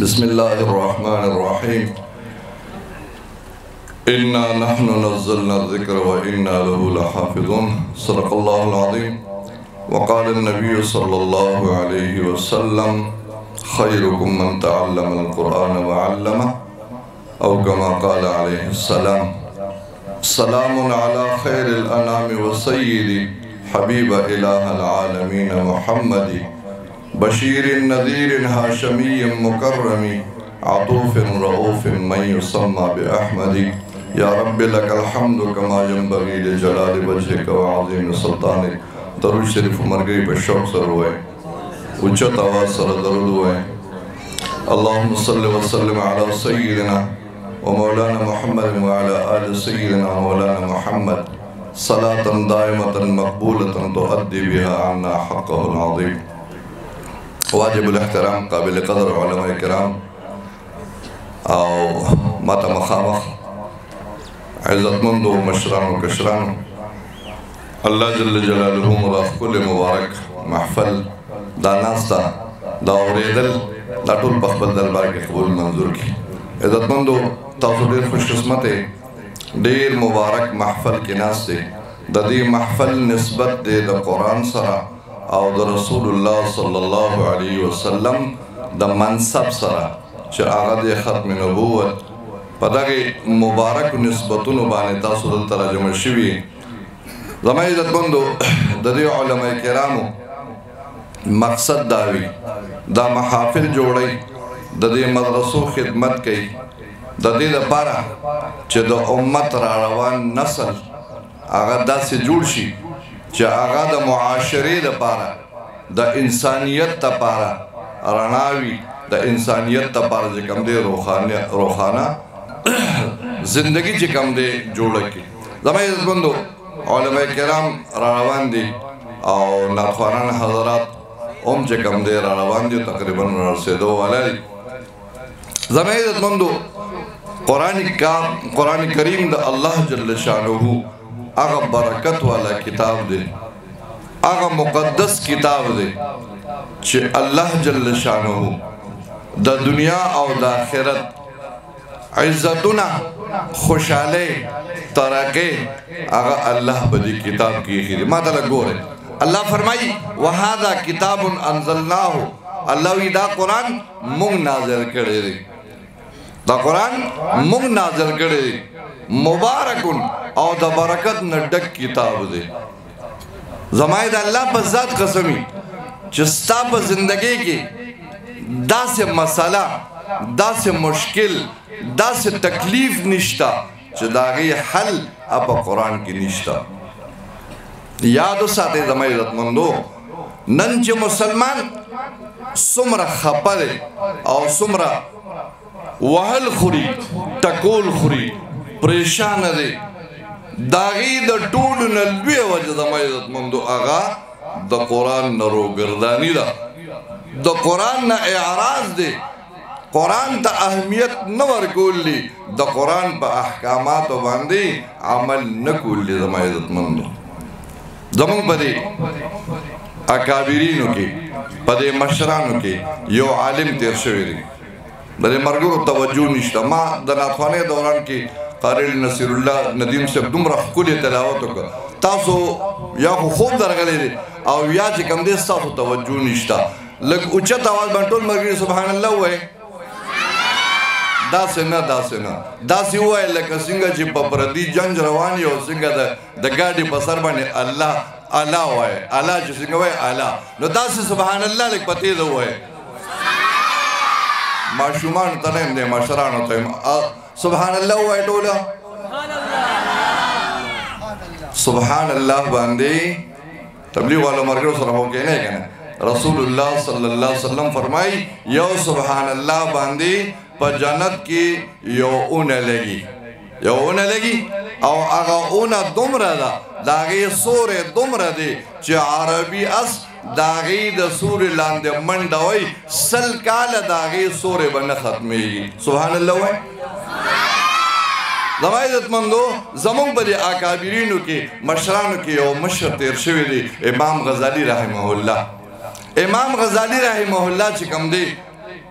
بسم الله الرحمن الرحيم إنا نحن نزلنا الذكر وإنا له لحافظون صدق الله العظيم وقال النبي صلى الله عليه وسلم خيركم من تعلم القرآن وعلمه أو كما قال عليه السلام سلام على خير الأنام وسيدي حبيب إله العالمين محمد بشير نذير هاشمي مكرم عطوف رؤوف من يسمى بأحمد يا رب لك الحمد كما ينبغي لجلال وجهك وعظيم سلطانك درود شریف مرگی پر شوق سر ہوئے اچھت آواز سر درود ہوئے اللهم صل وسلم على سيدنا ومولانا محمد وعلى آل سيدنا ومولانا محمد صلاة دائمة مقبولة تؤدي بها عنا حقه العظيم واجب الاحترام قابل قدر علماء کرام او ماتا مخامخ عزت مند و مشران و کشران اللہ جل جلالہ مضاف کل مبارک محفل دا ناستا دا اوریدل دا طول بخبل دربار کے قبول منظور کی عزت مند و تاسو دیر خوش قسمت دیر مبارک محفل کی ناستے دا دی محفل نسبت دے دا قرآن سرا او دا رسول اللہ صلی اللہ علیہ وسلم دا منصب سرا چا آغا دے ختم نبوت پا دا مبارک نسبتون بانے تاسو دل ترجمہ شوی زمان عزت بندو دا دی علماء کرامو مقصد داوی دا محافل جوڑی دا دی مدرسو خدمت کی دا دی دا پارا چا دا امت راروان نسل آغا دا سی جوڑ شی چا آغا دا معاشری دا پارا دا انسانیت تا پارا رناوی دا انسانیت تا پارا جکم دے روخانہ زندگی جکم دے جوڑکی زمان عزت بندو علماء کرام راروان دی او ناتخوانان حضرات ام جکم دے راروان دی تقریباً رسیدو والا دی زمان عزت بندو قرآن کریم دا اللہ جل شانہو آغا برکت والا کتاب دے آغا مقدس کتاب دے چھے اللہ جل شانہو دا دنیا او دا آخرت عزتنا خوشحالے ترقے آغا اللہ بدی کتاب کی خیلی ما تلک گورے اللہ فرمائی وَهَذَا كِتَابٌ أَنزَلْنَاهُ اللہ وی دا قرآن مونگ نازل کرے دے دا قرآن مونگ نازل کرے دے مبارکن او دا برکت نڈک کتاب دے زمائی دا اللہ پر ذات قسمی چستا پر زندگی کی دا سے مسئلہ دا سے مشکل دا سے تکلیف نشتا چا دا غی حل اپا قرآن کی نشتا یادو ساتے زمائی عزت مندو نن چا مسلمان سمرا خپل او سمرا وحل خوری تکول خوری پریشان دے داغی دا ٹول نلوی وجہ زمائی عزت مندو آغا دا قرآن نرو گردانی دا قرآن نا اعراض دے قرآن تا اہمیت نور کول لی دا قرآن پا احکامات و باندے عمل نکول لی زمائی عزت مندو زمان پا دے اکابرینو کی پا دے مشرانو کی یو عالم تیر شوی دی دا دے مرگو توجہ نشتا ما دا ناتخوانے دوران کی قاری نصیر اللہ ندیم سے دم رخ کلی تلاوتو کا تاسو یا خوب درگلے دے او یا چی کم دے تاسو توجہ نشتا لگ اچھت آواز بانٹول مرگی سبحان اللہ ہوئے دا سے نا دا سی ہوئے لکا سنگا چی پپردی جنج روانی ہو سنگا دا گاڑی پسر بانے اللہ ہوئے اللہ چی سنگا ہوئے اللہ نو دا سی سبحان اللہ لک پتید ہوئے معشومان تنیم دے معشران تنیم سبحان اللہ ہوئے ٹولا سبحان اللہ باندے تبلیغ والا مرگر صرف ہو کہنے کہنے رسول اللہ صلی اللہ علیہ وسلم فرمائی یو سبحان اللہ باندے پا جنت کی یو اون لگی او اگا اون دمرا دا داغی سور دمرا دے چی عربی اس داغی دا سور لاندے مندوئی سل کال داغی سور بن ختمی سبحان اللہ ہوئے زمان عزت مندو زمان پا دے آکابرینو کی مشرانو کی یو مشر تیر شوی دی امام غزالی رحمہ اللہ امام غزالی رحمہ اللہ چکم دے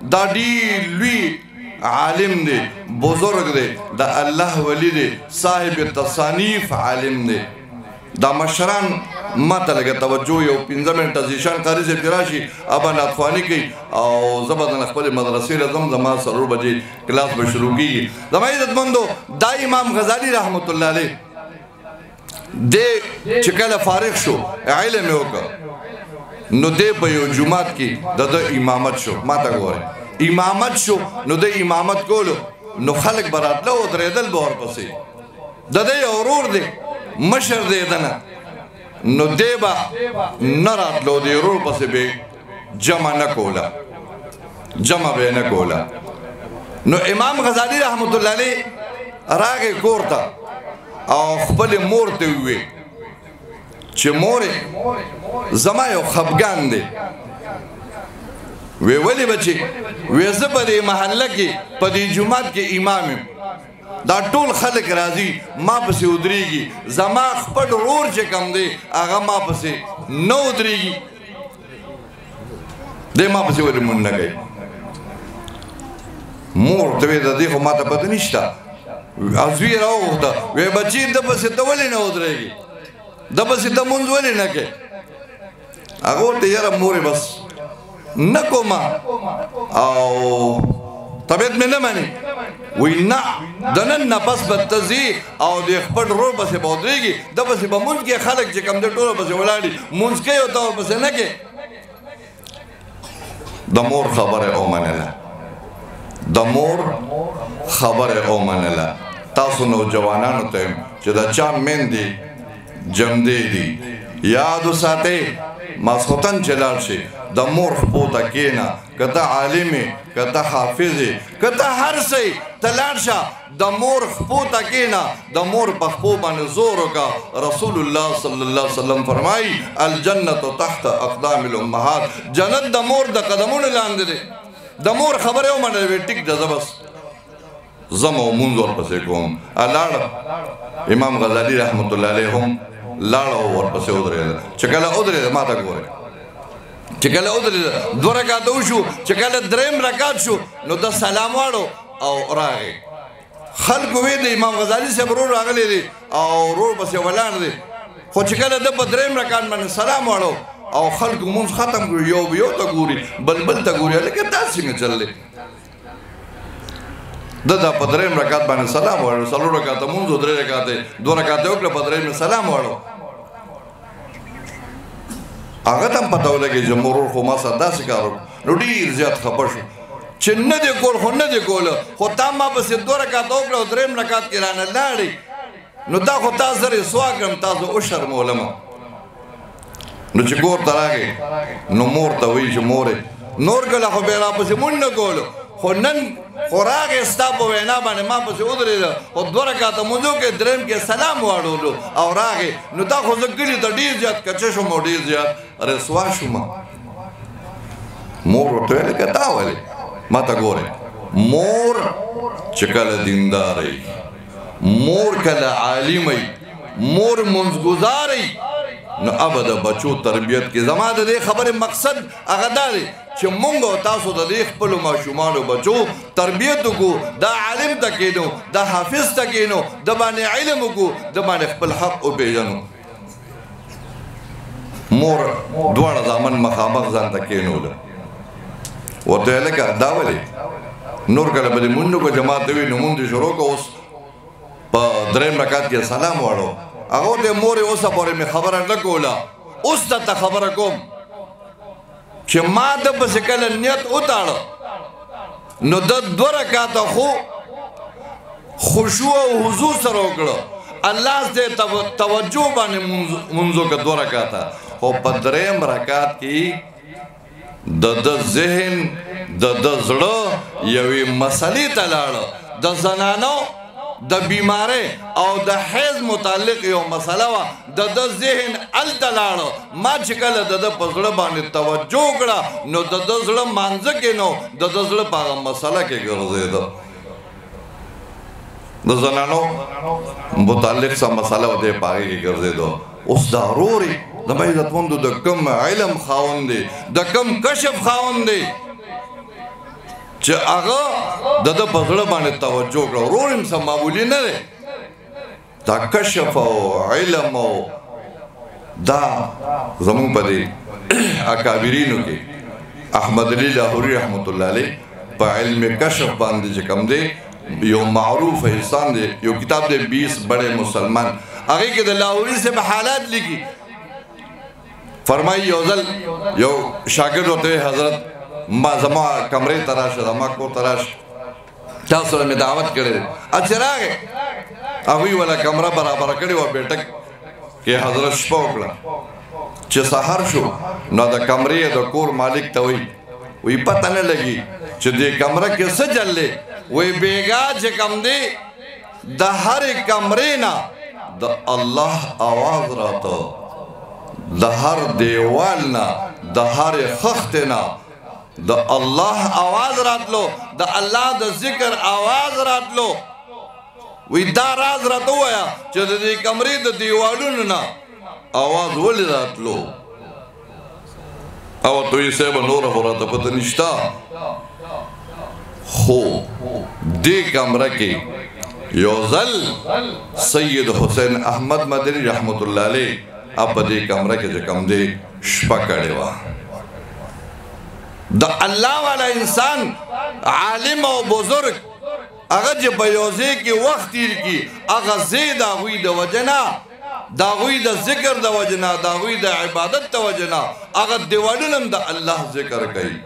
دا ډېر لوی عالم دی بزرگ دی دا الله ولی دی صاحب تصانیف عالم دی دا مشران ما ته لږه توجه یو 15 منټه زیشان قاري صاحب راشي ابا ناتخواني کوي او زه به د خپلې مدرسې له ځم زما 4 بجې کلاس به شروع کېږي زما عزتمندو دا امام غزالي رحمت الله علیه دی چې کله فارغ شو علم یې وکړ نو دی په یو جومات کې د ده امامت شو ما ته ګورئ امامت شو نو د امامت کولو نو خلک به راتله ودرېدل به ورپسې د ده یو ورور دی مشر دی دنه نو دی به نه راتلو د ورور پسې به جمع نه کوله جمع به نه کوله نو امام غزالي رحمت الله علیه راغې کور ته او خپلې مور ته وویل چې مورې زما یو خفګان دی وی ولې بچې وی زه په دې محله کې په دې جومات کې امام یم دا ټول خلک راځي ما پسې ودرېږي زما خپل ورور چې کوم دی هغه ما پسې نه ودرېږي دی ما پسې ولې مونږ نه کوي مور ته وی د دې خو ما ته پته نشته زوی یې راوغوښته وی بچې ده پسې ته ولې نه ودرېږي ده پسې ته مونځ ولې نه کوې هغه ورته یاره مورې بس نه کومه او طبیعت مې نه مني وی نه د نن نه پس به ته ځې او د خپل ورور پسې به ودرېږي ده پسې به مونځ کې خلک چې کوم دی ټوله پسې ولاړي مونځ کوي او ته ورپسې نه کوې د مور خبره ومنله د مور خبره ومنله تاسو نوجوانانو ته چې د چا میندې جمدې دي یاد وساتئ ماسخوتن چې لاړ شي د مور خپو ته کښېنه که ته عالم یې که ته حافظ یې که ته هر څه یې ته لاړ شه د مور خپو ته کښېنه د مور په خپو باندې زور وکړه رسول الله صلی الله علیه وسلم فرمایي الجنت تحت اقدام الامهات جنت د مور د قدمونو لاندې دی د مور خبرې ومنله وی ټیک ده زه بس زم او مونځ ورپسې کوم لاړه امام غزالي رحمت الله علیه هم لاړه او ورپسې ودرېده چې کله ودرېده ما ته ګورئ چې کله ودرېده 2 رکعته وشو چې کله 3 رکعت شو نو د سلام واړو او راغی خلکو وی د امام غزالي صاحب ورور راغلی دی او ورور پسې ولاړ دی خو چې کله ده په 3 رکعت باندې سلام واړو او خلکو مونځ ختم کړو یو ته ګوري بل ته ګوري هلکه دا څنګه چل دی دا په 3 رکعت باندې سلام واړو 4 رکعته مونځ او 3 رکعته 2 رکعته وکړه په 3 سلام واړو هغه ته هم پته ولګي چې مور خو ما سره داسې کار وکړو نو ډېر زیات خفه شو چې نه دې کول خو نه دې کوله خو تا ما پسې 2 رکعته وکړه او 3 رکعت کې رانه لاړې نو دا خو تا سره سوا کړم تاسو وشرمولم نو چې کور ته راغې نو مور ته وایي چې مورې نور کله خو بیا راپسې مونږ نه کولو خو نن خو راغې ستا په وینا باندې ما پسې ودرېده او 2 رکعته مونځو کې 3 کې سلام واړولو او راغې نو دا خو زه کلي ته ډېر زیات کچه شوم او ډېر زیات رسوا شوم مور ورته ویل که دا ولې ما ته ګورئ مور چې کله دینداره مور کله عالمه مور منځګزاره نو ابد بچو تربیت کې زما د دې خبرې مقصد هغه دا دی چې مونږ او تاسو د دې خپلو ماشومانو بچو تربیت وکړو دا عالم ته کښېنو دا حافظ ته کښېنو د باندې علم وکړو د باندې خپل حق وپېژنو مور دواړه زامن مخامخ ځان ته کښېنوله ورته ویل لکه دا ولې نور کله به دې مونږ کو جماعت وي نو مونږ دې شروع کړو اوس په 3 رکعت کې سلام واړو هغه ته مورې اوسه پورې مې خبره نه کوله اوس درته خبره کوم چې ما ده پسې کله نیت وتاړه نو د 2 رکعته خو خشوع او حضور سره وکړه الله دې توجه باندې مونځو که 2 رکعته خو په 3 رکعت کې د ذهن د زړه یوې مسلې ته لاړه د زنانو د بیماری او د حیض متعلق یو مسله وه د ذهن هلته لاړه ما چې کله د په زړه باندې توجه وکړه نو د زړه مانځه کې نو د زړه په هغه مسله کې ګرځېده د زنانو متعلق څه مسله وه دی په هغې کې ګرځېده اوس دا ورورې زما عزتمندو د کوم علم خاوند دی د کوم کشف خاوند دی چې هغه د ده په زړه باندې توجه کړه. ورور هم څه معمولي نه دی. دا کشف او علم او دا زمونږ په دې اکابرینو کې احمد علی لاهوري رحمت الله علیه په علم کشف باندې چې کوم دی یو معروف احسان دی، یو کتاب دی 20 بڑے مسلمان، هغه کې د لاهوري سے په حالات لیکي. فرمایي یو ځل یو شاګرد ورته حضرت ما زما کمرې ته راشه، زما کور ته راشه، تا سره مې دعوت کړی دی. اچھا راغی، هغوی والا کمره برابره کړې وه بیټک کې. حضرت شپه وکړه. چې سحر شو نو د کمرې د کور مالک ته وی پته نه لګي چې دې کمره کې څه چلې. وی بیګا چې کم دی د هرې کمرې نه د الله آواز راته، د هر دیوال نه، د هرې خښتې نه د الله آواز راتلو، د الله د ذکر آواز راتلو. وی دا راز راته ووایه چې د دې کمرې د دیوالونو نه آواز ولې راتلو. او ورته ویې صاحبه نوره خو راته پته نشته، خو دې کمره کې یو ځل سید حسین احمد مدني رحمت الله علیه په دې کمره کې چې کوم دی شپه کړې وه. د الله والا انسان عالم او بزرگ هغه چې په یو ځای کې وخت تیر کړي، هغه ځای د هغوی د وجه نه، د هغوی د ذکر د وجه نه، د هغوی د عبادت د وجه نه هغه دیوالونه هم د الله ذکر کوي.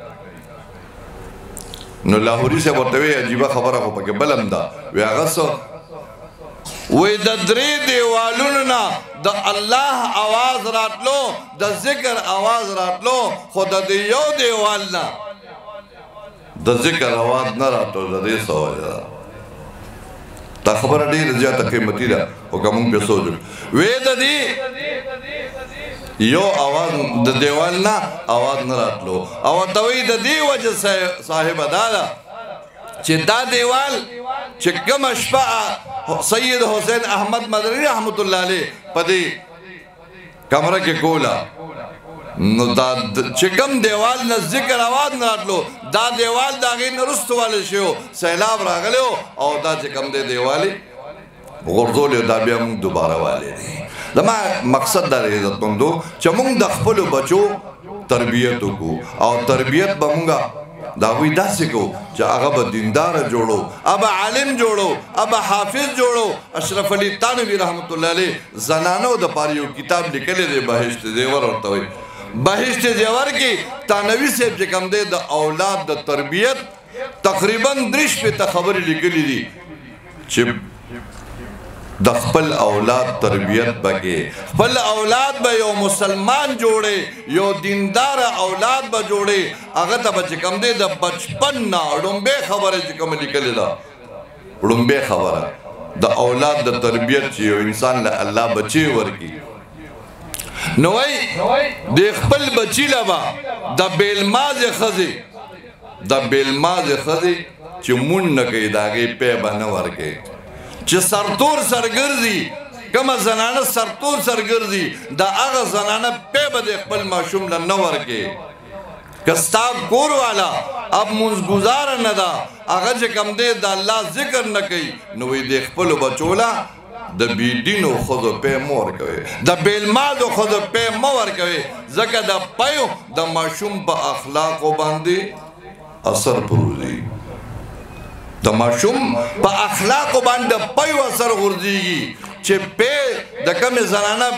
نو لاهوري صاحب ورته وی عجیبه خبره خو پکې بل هم ده. وی هغه څه وی د درې دیوالونو نه د الله آواز راتلو، د ذکر آواز راتلو، خو د دې یو دیوال نه د ذکر آواز نه راتلو. د دې څه وجه ده؟ دا خبره ډېره زیاته قیمتي ده، خو که مونږ پرې سوچ وکړو. وی د دې یو آواز د دیوال نه آواز نه راتلو. او ورته وایي د دې وجه صاحبه دا ده چې دا دیوال چې کومه شپه سید حسین احمد مدني رحمت الله علیه په دې کمره کې کوله، نو دا چې کوم دیوال نه ذکر آواز نه راتلو، دا دیوال د هغې نه وروسته والی شوی، سیلاب راغلی او دا چې کوم دی دیوال یې غورځولی، دا بیا موږ دوباره والی دی. زما مقصد دا دی عزتمندو چې موږ د خپلو بچو تربیت وکړو، او تربیت به موږ د هغوی داسې کوو چې هغه به دینداره جوړو، هغه عالم جوړو، هغه حافظ جوړو. اشرف علي تانوي رحمت الله علیه زنانو دپاره یو کتاب لیکلی دی بهشت زیور ورته وایي. بهشت زیور کې تانوي صاحب چې کوم دی د اولاد د تربیت تقریبا 3 شپېته خبرې لیکلي دي چې د خپل اولاد تربیت بکې، خپل اولاد به یو مسلمان جوړي، یو دیندار اولاد به جوړي. هغه ته به چې کوم دی د بچپن نه ړومبې خبره چې کوم لیکلې ده، ړومبې خبره د اولاد د تربیت چې یو انسان له الله بچي ورکړي. نو وایي د خپل بچي له به د بېلمازې ښځې چې مونډ نه کوي د هغې پی به نه ورکوي، چې سرتور سرګرځي، کومه زنانه سرتور سرګرځي د هغه زنانه پی به د خپل ماشوم له نه ورکوي. که ستا کور والا اب منځګزاره نه ده، هغه چې کوم دی د الله ذکر نه کوي، نو وایي د خپلو بچو له د بېدینو ښځو پی مه ورکوئ، د بېلمازو ښځو پی مه ورکوئ، ځکه د پیو د ماشوم په اخلاقو باندې اثر پروزي. د ماشوم په اخلاقو باندې پیو اثر غورځېږي چې پی د کومې زنانه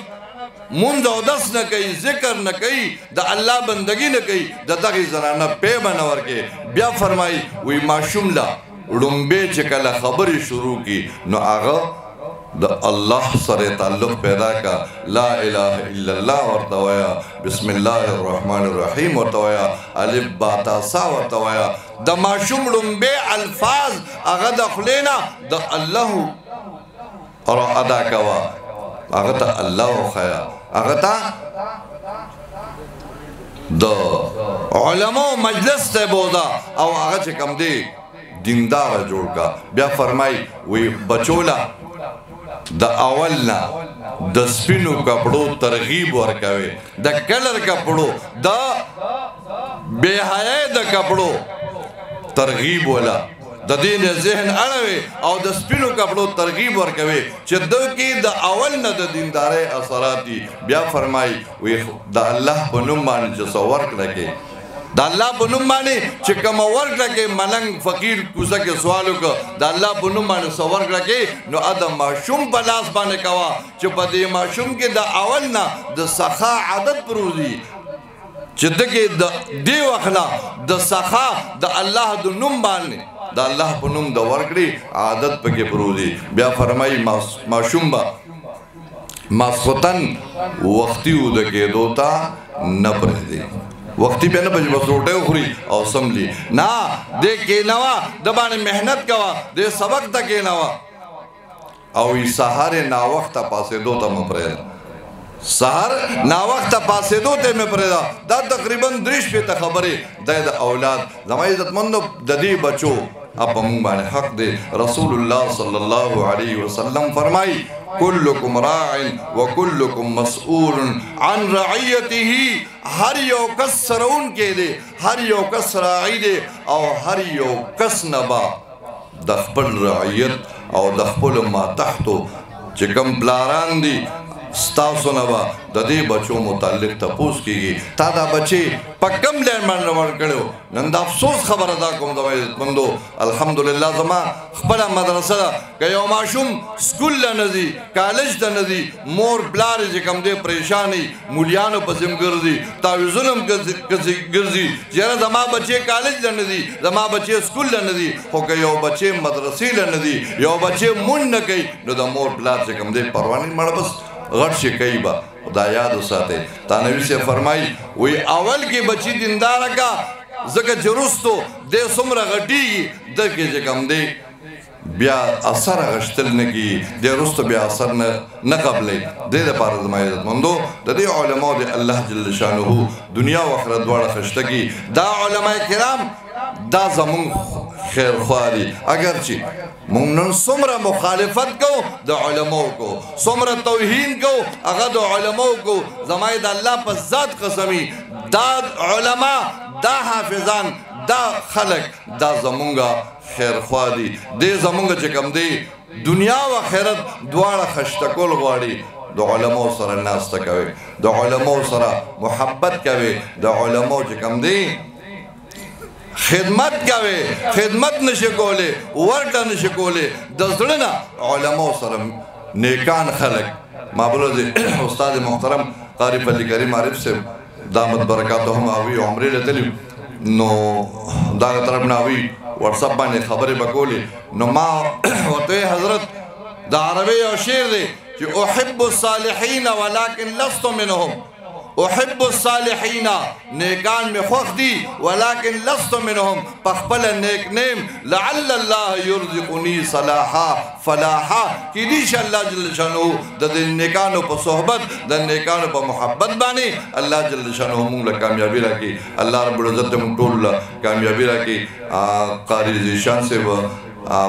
مونځ او دس نه کوي، ذکر نه کوي، د الله بندګي نه کوي، د دغې زنانه پی به نه ورکوي. بیا فرمایي وایي ماشوم له ړومبې چې کله خبرې شروع کړي نو هغه د الله سره تعلق پیدا کا. لا اله الا الله ورته وایه، بسم الله الرحمن الرحیم ورته وایه، الف با تا سا ورته وایه. د ماشوم ړومبې الفاظ هغه د خولې نه د الله را ادا کوه، هغه ته الله وښیه، هغه ته د علماء مجلس ته بوځه، او هغه چې کوم دی دینداره جوړ کا. بیا فرمایي وی بچوله د اول نه د سپینو کپړو ترغیب ورکوي، د کلر کپړو، د بې حیايۍ د کپړو ترغیب ولا د دین ذهن اړوي او د سپینو کپړو ترغیب ورکوي چې دو کې د اول نه د دیندارۍ اثرات دي. بیا فرمایي وی د الله په نوم باندې چې څه ورکړه کې د الله په نوم باندې چې کوم ورکړه کې ملنګ فقیر کوزه کې سوال وکړه د الله په نوم باندې څه ورکړه کې نو ادم ماشوم په لاس باندې کوه چې په دې ماشوم کې د اول نه د سخا عادت پروزي چې دغه د دی وخلا د سخا د الله د نوم باندې د الله په نوم د ورکړي عادت پکې پروزي. بیا فرمایي ماشوم با ماسختن وختي و د کېدو ته نه پرېږدي وقتی به نه بچ بس روټه خوري او سملی نه دې کې نوا د باندې مهنت کوا دې سبق ته کې نوا او ای سحر نا وخت پاسې دو ته مپرېدا سحر نا وخت پاسې دو ته مپرېدا دا تقریبا 3 په خبره د اولاد زما عزت مند د دې بچو اب مونږ باندې حق دی. رسول الله صلی الله علیه وسلم فرمای کلکم راع وکلکم مسئول عن رعیته هر یو کس سرون کې دی هر یو کس راعي دی او هر یو کس نبا د خپل رعیت او د خپل ماتحتو چې کوم پلاران دي ستاسو نبا د دې بچو متعلق تپوس کیږي تا دا بچي په کم لین باندې ورکړو نن د افسوس خبره دا کوم د عزتمندو الحمدلله زما خپل مدرسه که یو ماشوم سکول لنځي کالج ته نځي مور بلار چې کوم دې پریشانی مولیانو پسیم ګرځي تعویذونم ګرځي چې زما بچي کالج لنځي زما بچي سکول لنځي خو که یو بچي مدرسې لنځي یو بچي مون نه کوي نو د مور بلار چې کوم دې پروا نه مړ بس غټ شي کوي با دا یاد وساتئ. تانوی سے فرمائی وی اول کې بچی دیندار کا زکه جرستو دې څومره غټي دغه چې کوم دی بیا اثر غشتل نه کی دې رستو بیا اثر نه قبلې دې لپاره زما عزت مندو د دې علماء د الله جل شانه دنیا او آخرت دواړه خشتگی دا علماء کرام دا زمون خیر خواري اگر چې مونږ نن څومره مخالفت کو د علماء کو څومره توهین کو هغه د علماء کو زما د الله په ذات قسمی دا علماء دا حافظان دا خلق دا زمونږه خیر خواري دې زمونږه چې کوم دی دنیا او آخرت دواړه خشتکول غواړي د علماء سره ناسته کوي د علماء سره محبت کوي د علماء چې کوم دی خدمت کوي خدمت نشي کوله ورته نشي کوله د زړه نه علماء سره نیکان خلق ما بوله استاد محترم قاری فضل کریم عارف سے دامت برکاتهم اوی عمره لتلی نو دا طرف نه اوی واتس اپ باندې خبره بکولي نو ما ورته حضرت د عربی او شعر دی چې احب الصالحین ولكن لست منهم احب الصالحین نیکان میں خوخ دی ولكن لست منهم پخپل نیک نیم لعل الله یرزقنی صلاحا فلاحا کی دیش اللہ جل شانہ د نیکانو په صحبت د نیکانو په محبت بانی اللہ جل شانہ مونږ له کامیابی راکی اللہ رب العزت مونږ ټول له کامیابی راکی. قاری زیشان سے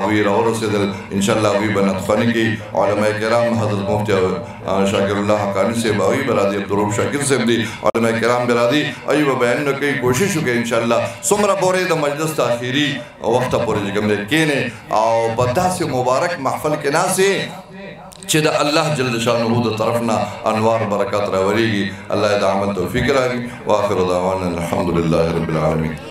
وی راور سے دل انشاءاللہ وی بنت خانی کی علماء کرام حضرت مفتی شاکر اللہ حقانی سے وی برادی عبدالرحم شاکر سے دی علماء کرام برادی ایو بیان نے کئی کوشش ہو کہ انشاءاللہ سمرہ پورے دا مجلس تاخیری وقت پورے جگم نے کینے او بدہ سے مبارک محفل کے نا سے چه دا اللہ جل شانہ دا طرفنا انوار برکات راوریگی اللہ دا عمل توفیق راگی و آخر دعوانا الحمدللہ رب العالمین.